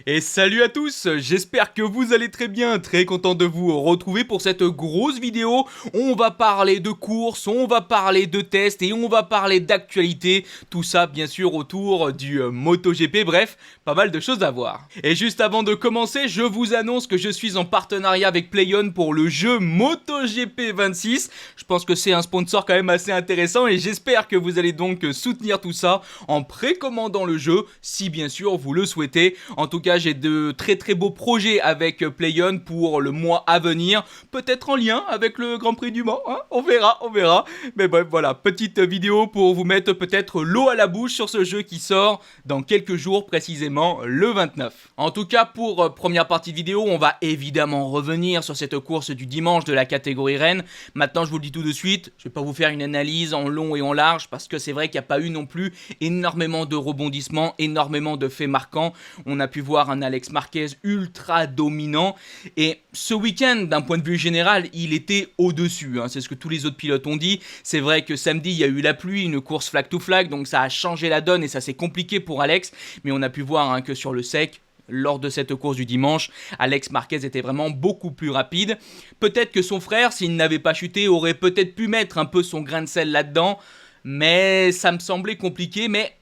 Et salut à tous, j'espère que vous allez très bien, très content de vous retrouver pour cette grosse vidéo. On va parler de courses, on va parler de tests et on va parler d'actualité. Tout ça bien sûr autour du MotoGP, bref, pas mal de choses à voir. Et juste avant de commencer, je vous annonce que je suis en partenariat avec PlayOn pour le jeu MotoGP 26. Je pense que c'est un sponsor quand même assez intéressant et j'espère que vous allez donc soutenir tout ça en précommandant le jeu, si bien sûr vous le souhaitez. En tout cas, j'ai de très très beaux projets avec PlayOn pour le mois à venir, peut-être en lien avec le Grand Prix du Mans, hein, on verra. Mais bref, voilà, petite vidéo pour vous mettre peut-être l'eau à la bouche sur ce jeu qui sort dans quelques jours, précisément le 29. En tout cas, pour première partie de vidéo, on va évidemment revenir sur cette course du dimanche de la catégorie Rennes. Maintenant, je vous le dis tout de suite, je vais pas vous faire une analyse en long et en large, parce que c'est vrai qu'il n'y a pas eu non plus énormément de rebondissements, énormément de faits marquants. On a pu voir un Alex Marquez ultra dominant et ce week-end d'un point de vue général il était au-dessus, hein. C'est ce que tous les autres pilotes ont dit. C'est vrai que samedi il y a eu la pluie, une course flag to flag, donc ça a changé la donne et ça s'est compliqué pour Alex, mais on a pu voir hein, que sur le sec, lors de cette course du dimanche, Alex Marquez était vraiment beaucoup plus rapide. Peut-être que son frère, s'il n'avait pas chuté, aurait peut-être pu mettre un peu son grain de sel là-dedans, mais ça me semblait compliqué, mais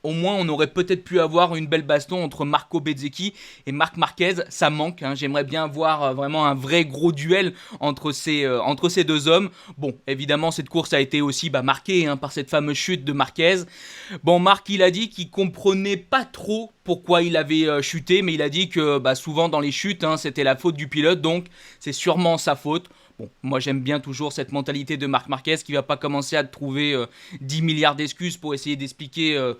au moins on aurait peut-être pu avoir une belle baston entre Marco Bezzecchi et Marc Marquez. Ça manque, hein. J'aimerais bien voir vraiment un vrai gros duel entre ces deux hommes. Bon, évidemment cette course a été aussi marquée hein, par cette fameuse chute de Marquez. Bon, Marc il a dit qu'il comprenait pas trop pourquoi il avait chuté, mais il a dit que souvent dans les chutes hein, c'était la faute du pilote, donc c'est sûrement sa faute. Bon, moi j'aime bien toujours cette mentalité de Marc Marquez qui va pas commencer à trouver 10 milliards d'excuses pour essayer d'expliquer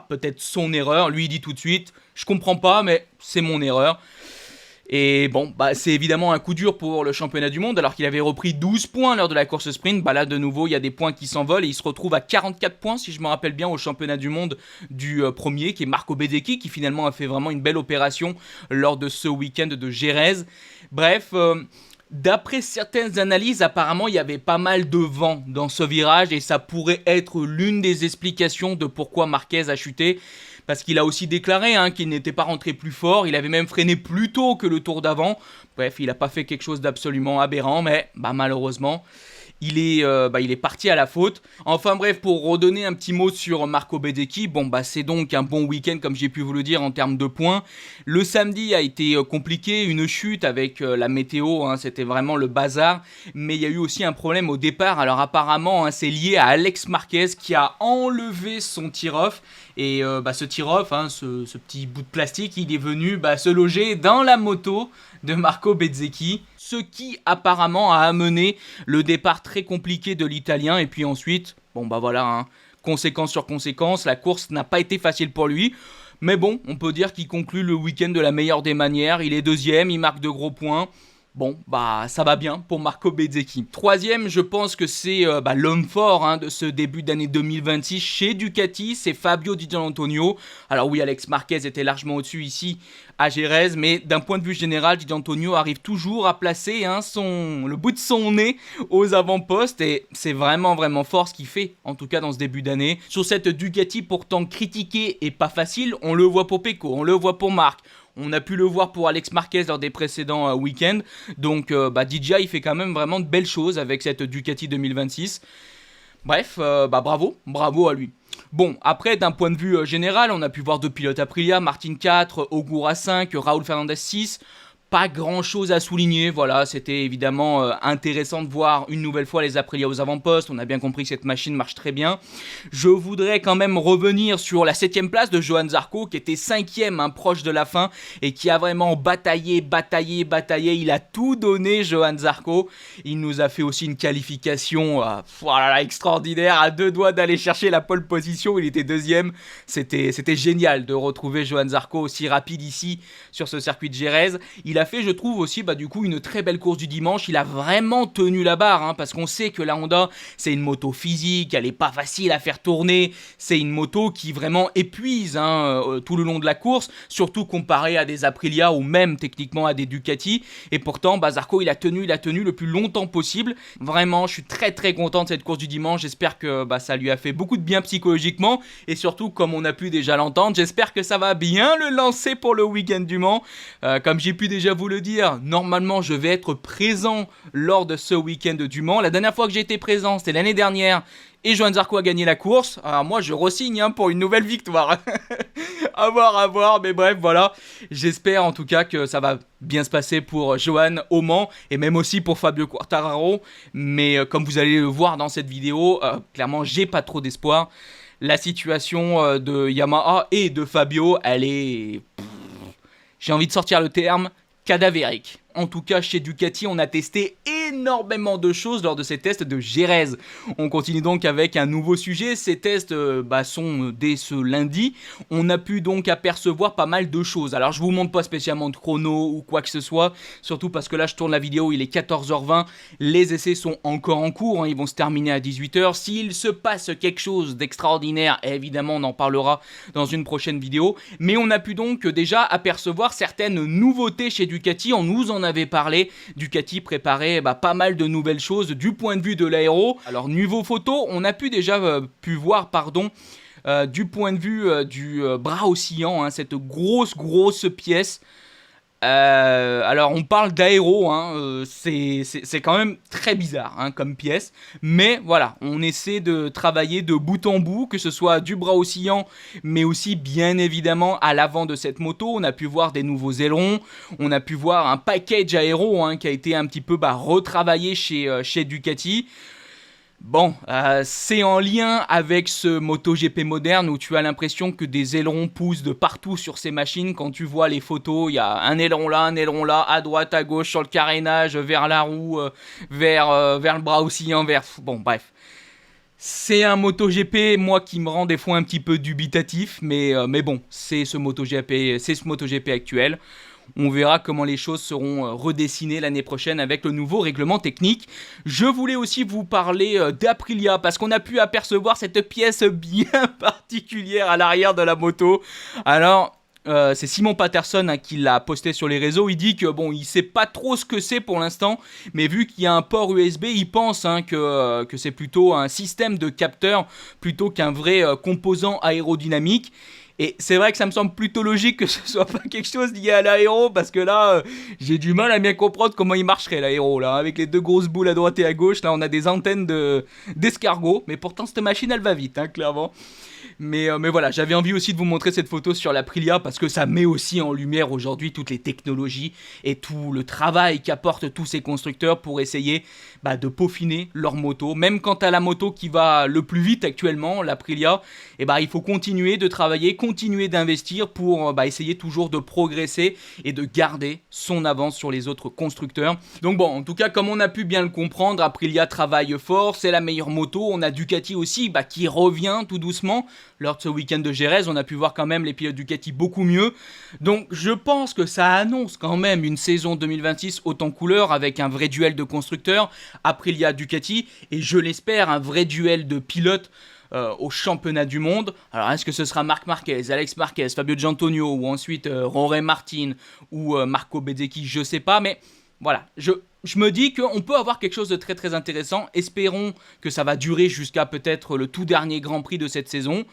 peut-être son erreur. Lui il dit tout de suite, je comprends pas mais c'est mon erreur. Et bon, c'est évidemment un coup dur pour le championnat du monde alors qu'il avait repris 12 points lors de la course sprint. Là de nouveau il y a des points qui s'envolent et il se retrouve à 44 points si je me rappelle bien au championnat du monde du premier qui est Marco Bezzecchi qui finalement a fait vraiment une belle opération lors de ce week-end de Jerez. Bref... D'après certaines analyses, apparemment, il y avait pas mal de vent dans ce virage et ça pourrait être l'une des explications de pourquoi Marquez a chuté. Parce qu'il a aussi déclaré hein, qu'il n'était pas rentré plus fort, il avait même freiné plus tôt que le tour d'avant. Bref, il n'a pas fait quelque chose d'absolument aberrant, mais malheureusement... Il est parti à la faute. Enfin bref, pour redonner un petit mot sur Marco Bezzecchi, c'est donc un bon week-end comme j'ai pu vous le dire en termes de points. Le samedi a été compliqué, une chute avec la météo, hein, c'était vraiment le bazar. Mais il y a eu aussi un problème au départ. Alors apparemment, hein, c'est lié à Alex Marquez qui a enlevé son tir-off. Et ce tir-off, hein, ce petit bout de plastique, il est venu se loger dans la moto de Marco Bezzecchi. Ce qui apparemment a amené le départ très compliqué de l'Italien. Et puis ensuite, hein, conséquence sur conséquence, la course n'a pas été facile pour lui. Mais bon, on peut dire qu'il conclut le week-end de la meilleure des manières. Il est deuxième, il marque de gros points. Bon, ça va bien pour Marco Bezzecchi. Troisième, je pense que c'est l'homme fort hein, de ce début d'année 2026 chez Ducati, c'est Fabio Di Giannantonio. Alors oui, Alex Marquez était largement au-dessus ici à Jerez, mais d'un point de vue général, Di Giannantonio arrive toujours à placer hein, le bout de son nez aux avant-postes et c'est vraiment fort ce qu'il fait, en tout cas dans ce début d'année. Sur cette Ducati pourtant critiquée et pas facile, on le voit pour Pecco, on le voit pour Marc. On a pu le voir pour Alex Marquez lors des précédents week-ends. Donc DJI fait quand même vraiment de belles choses avec cette Ducati 2026. Bref, bravo à lui. Bon, après, d'un point de vue général, on a pu voir deux pilotes Aprilia, Martin 4, Ogura 5, Raúl Fernandez 6. Pas grand chose à souligner, voilà, c'était évidemment intéressant de voir une nouvelle fois les Aprilia aux avant-postes, on a bien compris que cette machine marche très bien. Je voudrais quand même revenir sur la 7ème place de Johann Zarco qui était 5ème, hein, proche de la fin et qui a vraiment bataillé, il a tout donné Johann Zarco. Il nous a fait aussi une qualification extraordinaire, à deux doigts d'aller chercher la pole position, il était deuxième, c'était génial de retrouver Johann Zarco aussi rapide ici sur ce circuit de Jerez. Il a a fait, je trouve aussi, du coup, une très belle course du dimanche. Il a vraiment tenu la barre, hein, parce qu'on sait que la Honda, c'est une moto physique, elle est pas facile à faire tourner. C'est une moto qui vraiment épuise tout le long de la course, surtout comparé à des Aprilia ou même techniquement à des Ducati. Et pourtant, Zarco, il a tenu le plus longtemps possible. Vraiment, je suis très très content de cette course du dimanche. J'espère que ça lui a fait beaucoup de bien psychologiquement. Et surtout, comme on a pu déjà l'entendre, j'espère que ça va bien le lancer pour le week-end du Mans. Comme j'ai pu déjà vous le dire, normalement, je vais être présent lors de ce week-end du Mans. La dernière fois que j'ai été présent, c'était l'année dernière. Et Johann Zarco a gagné la course. Alors moi, je re-signe pour une nouvelle victoire. à voir. Mais bref, voilà. J'espère en tout cas que ça va bien se passer pour Johann au Mans. Et même aussi pour Fabio Quartararo. Mais comme vous allez le voir dans cette vidéo, clairement, j'ai pas trop d'espoir. La situation de Yamaha et de Fabio, elle est... J'ai envie de sortir le terme cadavérique. En tout cas, chez Ducati, on a testé énormément de choses lors de ces tests de Jerez. On continue donc avec un nouveau sujet. Ces tests sont dès ce lundi. On a pu donc apercevoir pas mal de choses. Alors, je vous montre pas spécialement de chrono ou quoi que ce soit. Surtout parce que là, je tourne la vidéo, il est 14h20. Les essais sont encore en cours. Ils vont se terminer à 18h. S'il se passe quelque chose d'extraordinaire, évidemment, on en parlera dans une prochaine vidéo. Mais on a pu donc déjà apercevoir certaines nouveautés chez Ducati. On nous en avait parlé. Ducati préparait pas mal de nouvelles choses du point de vue de l'aéro. Alors niveau photo, on a pu déjà voir du point de vue du bras oscillant, cette grosse pièce. Alors on parle d'aéro, c'est quand même très bizarre comme pièce, mais voilà, on essaie de travailler de bout en bout, que ce soit du bras oscillant, mais aussi bien évidemment à l'avant de cette moto. On a pu voir des nouveaux ailerons, on a pu voir un package aéro qui a été un petit peu retravaillé chez Ducati. Bon, c'est en lien avec ce MotoGP moderne où tu as l'impression que des ailerons poussent de partout sur ces machines. Quand tu vois les photos, il y a un aileron là, à droite, à gauche, sur le carénage, vers la roue, vers le bras oscillant, Bon, bref. C'est un MotoGP, moi, qui me rend des fois un petit peu dubitatif, mais bon, c'est ce MotoGP actuel. On verra comment les choses seront redessinées l'année prochaine avec le nouveau règlement technique. Je voulais aussi vous parler d'Aprilia parce qu'on a pu apercevoir cette pièce bien particulière à l'arrière de la moto. Alors... c'est Simon Patterson qui l'a posté sur les réseaux. Il dit que il sait pas trop ce que c'est pour l'instant, mais vu qu'il y a un port USB, il pense que c'est plutôt un système de capteur plutôt qu'un vrai composant aérodynamique. Et c'est vrai que ça me semble plutôt logique que ce soit pas quelque chose lié à l'aéro, parce que là, j'ai du mal à bien comprendre comment il marcherait l'aéro là. Avec les deux grosses boules à droite et à gauche, là on a des antennes d'escargot, mais pourtant cette machine elle va vite, clairement. Mais voilà, j'avais envie aussi de vous montrer cette photo sur l'Aprilia parce que ça met aussi en lumière aujourd'hui toutes les technologies et tout le travail qu'apportent tous ces constructeurs pour essayer de peaufiner leur moto. Même quant à la moto qui va le plus vite actuellement, l'Aprilia, il faut continuer de travailler, continuer d'investir pour essayer toujours de progresser et de garder son avance sur les autres constructeurs. Donc bon, en tout cas, comme on a pu bien le comprendre, Aprilia travaille fort, c'est la meilleure moto. On a Ducati aussi qui revient tout doucement. Lors de ce week-end de Jerez, on a pu voir quand même les pilotes Ducati beaucoup mieux. Donc je pense que ça annonce quand même une saison 2026 haute en couleur avec un vrai duel de constructeurs, Aprilia Ducati, et je l'espère un vrai duel de pilotes au championnat du monde. Alors est-ce que ce sera Marc Marquez, Alex Marquez, Fabio Giantonio ou ensuite Jorge Martin ou Marco Bezzecchi, je sais pas, mais voilà, je me dis qu'on peut avoir quelque chose de très très intéressant. Espérons que ça va durer jusqu'à peut-être le tout dernier Grand Prix de cette saison.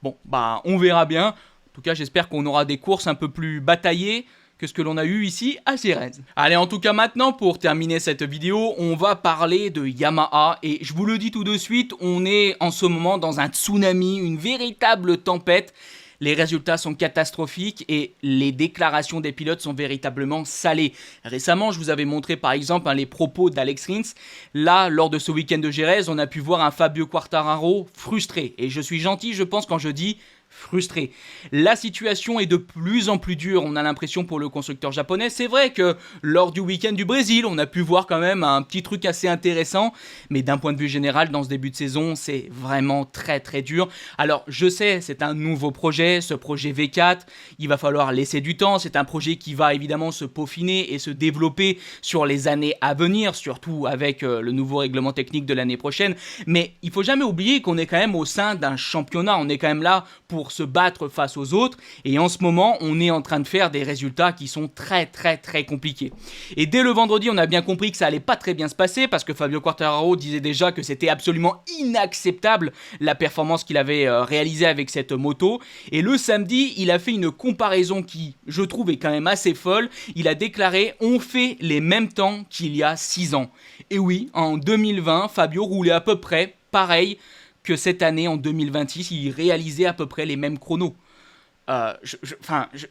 Bon, on verra bien. En tout cas, j'espère qu'on aura des courses un peu plus bataillées que ce que l'on a eu ici à Jerez. Allez, en tout cas maintenant, pour terminer cette vidéo, on va parler de Yamaha. Et je vous le dis tout de suite, on est en ce moment dans un tsunami, une véritable tempête. Les résultats sont catastrophiques et les déclarations des pilotes sont véritablement salées. Récemment, je vous avais montré par exemple les propos d'Alex Rins. Là, lors de ce week-end de Jerez, on a pu voir un Fabio Quartararo frustré. Et je suis gentil, je pense, quand je dis frustré. La situation est de plus en plus dure, on a l'impression pour le constructeur japonais. C'est vrai que lors du week-end du Brésil, on a pu voir quand même un petit truc assez intéressant, mais d'un point de vue général, dans ce début de saison, c'est vraiment très très dur. Alors je sais, c'est un nouveau projet, ce projet V4, il va falloir laisser du temps, c'est un projet qui va évidemment se peaufiner et se développer sur les années à venir, surtout avec le nouveau règlement technique de l'année prochaine, mais il faut jamais oublier qu'on est quand même au sein d'un championnat, on est quand même là pour se battre face aux autres, et en ce moment on est en train de faire des résultats qui sont très très très compliqués. Et dès le vendredi on a bien compris que ça allait pas très bien se passer, parce que Fabio Quartararo disait déjà que c'était absolument inacceptable la performance qu'il avait réalisée avec cette moto, et le samedi il a fait une comparaison qui je trouve est quand même assez folle. Il a déclaré: on fait les mêmes temps qu'il y a 6 ans. Et oui, en 2020 Fabio roulait à peu près pareil que cette année, en 2026, il réalisait à peu près les mêmes chronos.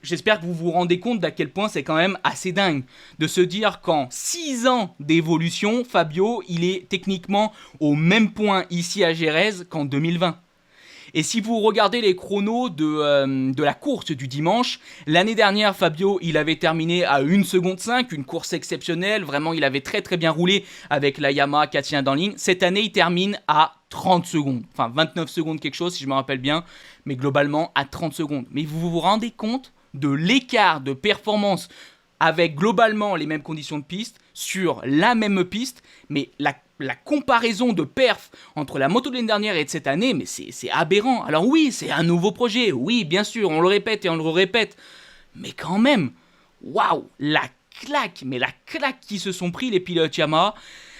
J'espère que vous vous rendez compte d'à quel point c'est quand même assez dingue de se dire qu'en 6 ans d'évolution, Fabio, il est techniquement au même point ici à Jerez qu'en 2020. Et si vous regardez les chronos de la course du dimanche, l'année dernière, Fabio, il avait terminé à 1 seconde 5, une course exceptionnelle. Vraiment, il avait très très bien roulé avec la Yamaha qui tient dans ligne. Cette année, il termine à 30 secondes. Enfin, 29 secondes quelque chose, si je me rappelle bien. Mais globalement, à 30 secondes. Mais vous vous rendez compte de l'écart de performance avec globalement les mêmes conditions de piste sur la même piste, mais la comparaison de perf entre la moto de l'année dernière et de cette année, mais c'est aberrant. Alors oui, c'est un nouveau projet, oui, bien sûr, on le répète et on le répète, mais quand même, waouh, la claque qui se sont pris les pilotes Yamaha.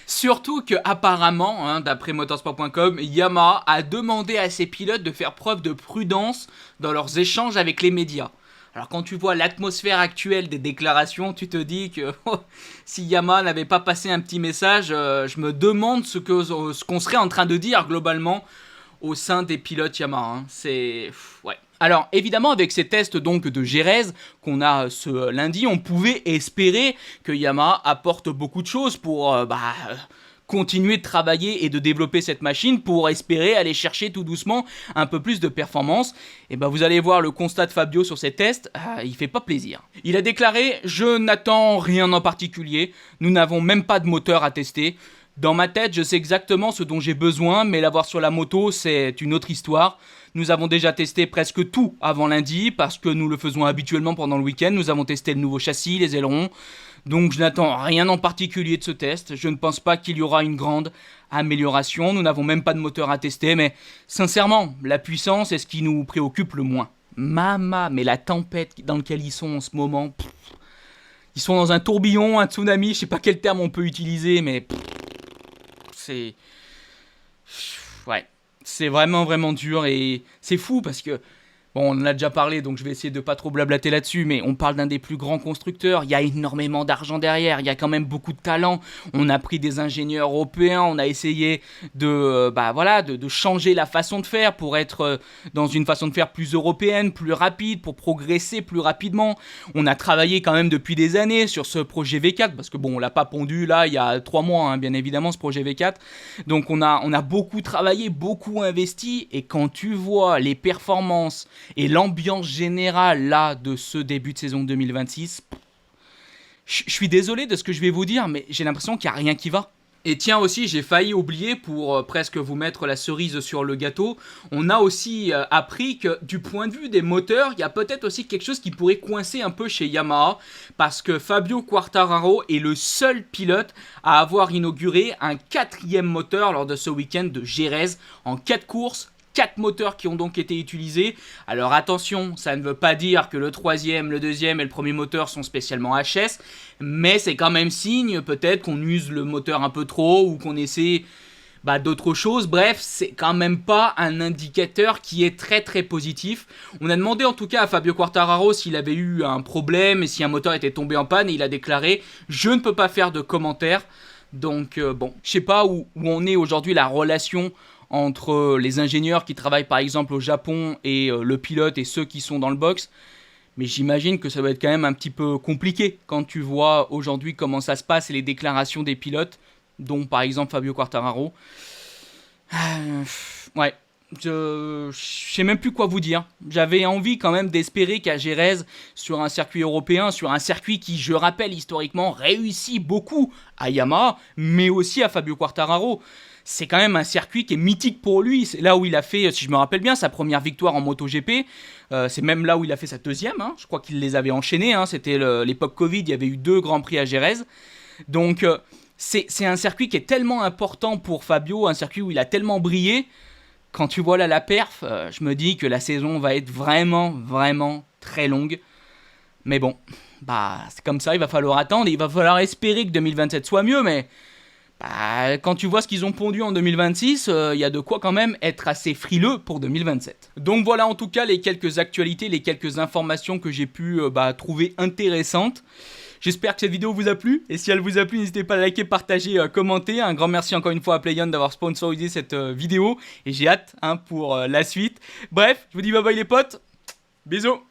Surtout que apparemment, d'après motorsport.com, Yamaha a demandé à ses pilotes de faire preuve de prudence dans leurs échanges avec les médias. Alors quand tu vois l'atmosphère actuelle des déclarations, tu te dis que si Yamaha n'avait pas passé un petit message, je me demande ce qu'on serait en train de dire globalement au sein des pilotes Yamaha. Ouais. Alors évidemment avec ces tests donc de Jerez qu'on a ce lundi, on pouvait espérer que Yamaha apporte beaucoup de choses pour continuer de travailler et de développer cette machine pour espérer aller chercher tout doucement un peu plus de performance. Et vous allez voir le constat de Fabio sur ces tests, il fait pas plaisir. Il a déclaré: je n'attends rien en particulier, nous n'avons même pas de moteur à tester. Dans ma tête, je sais exactement ce dont j'ai besoin, mais l'avoir sur la moto, c'est une autre histoire. Nous avons déjà testé presque tout avant lundi, parce que nous le faisons habituellement pendant le week-end. Nous avons testé le nouveau châssis, les ailerons. Donc je n'attends rien en particulier de ce test. Je ne pense pas qu'il y aura une grande amélioration. Nous n'avons même pas de moteur à tester, mais sincèrement, la puissance est ce qui nous préoccupe le moins. Mais la tempête dans laquelle ils sont en ce moment... Ils sont dans un tourbillon, un tsunami, je sais pas quel terme on peut utiliser, mais... C'est... Ouais, c'est vraiment vraiment dur et c'est fou parce que... Bon, on en a déjà parlé, donc je vais essayer de pas trop blablater là-dessus, mais on parle d'un des plus grands constructeurs, il y a énormément d'argent derrière, il y a quand même beaucoup de talent, on a pris des ingénieurs européens, on a essayé de changer la façon de faire pour être dans une façon de faire plus européenne, plus rapide, pour progresser plus rapidement. On a travaillé quand même depuis des années sur ce projet V4, parce que bon, on l'a pas pondu là, il y a 3 mois, bien évidemment, ce projet V4, donc on a beaucoup travaillé, beaucoup investi, et quand tu vois les performances et l'ambiance générale là de ce début de saison 2026, je suis désolé de ce que je vais vous dire, mais j'ai l'impression qu'il n'y a rien qui va. Et tiens aussi, j'ai failli oublier pour presque vous mettre la cerise sur le gâteau, on a aussi appris que du point de vue des moteurs, il y a peut-être aussi quelque chose qui pourrait coincer un peu chez Yamaha, parce que Fabio Quartararo est le seul pilote à avoir inauguré un 4e moteur lors de ce week-end de Jerez en 4 courses. 4 moteurs qui ont donc été utilisés. Alors attention, ça ne veut pas dire que le 3e, le 2e et le premier moteur sont spécialement HS, mais c'est quand même signe peut-être qu'on use le moteur un peu trop ou qu'on essaie d'autres choses. Bref, c'est quand même pas un indicateur qui est très très positif. On a demandé en tout cas à Fabio Quartararo s'il avait eu un problème et si un moteur était tombé en panne, et il a déclaré: je ne peux pas faire de commentaires. Donc bon, je sais pas où on est aujourd'hui la relation entre les ingénieurs qui travaillent par exemple au Japon et le pilote et ceux qui sont dans le box. Mais j'imagine que ça va être quand même un petit peu compliqué quand tu vois aujourd'hui comment ça se passe et les déclarations des pilotes, dont par exemple Fabio Quartararo. Ouais, je sais même plus quoi vous dire. J'avais envie quand même d'espérer qu'à Jerez, sur un circuit européen, sur un circuit qui, je rappelle, historiquement réussit beaucoup à Yamaha, mais aussi à Fabio Quartararo. C'est quand même un circuit qui est mythique pour lui. C'est là où il a fait, si je me rappelle bien, sa première victoire en MotoGP. C'est même là où il a fait sa deuxième. Hein. Je crois qu'il les avait enchaînés. Hein. C'était l'époque Covid, il y avait eu 2 Grands Prix à Jerez. Donc c'est un circuit qui est tellement important pour Fabio, un circuit où il a tellement brillé. Quand tu vois là la perf, je me dis que la saison va être vraiment, vraiment très longue. Mais bon, bah c'est comme ça, il va falloir attendre. Il va falloir espérer que 2027 soit mieux, mais bah, quand tu vois ce qu'ils ont pondu en 2026, il y a de quoi quand même être assez frileux pour 2027. Donc voilà en tout cas les quelques actualités, les quelques informations que j'ai pu trouver intéressantes. J'espère que cette vidéo vous a plu, et si elle vous a plu, n'hésitez pas à liker, partager, commenter. Un grand merci encore une fois à PlayOn d'avoir sponsorisé cette vidéo, et j'ai hâte pour la suite. Bref, je vous dis bye bye les potes, bisous.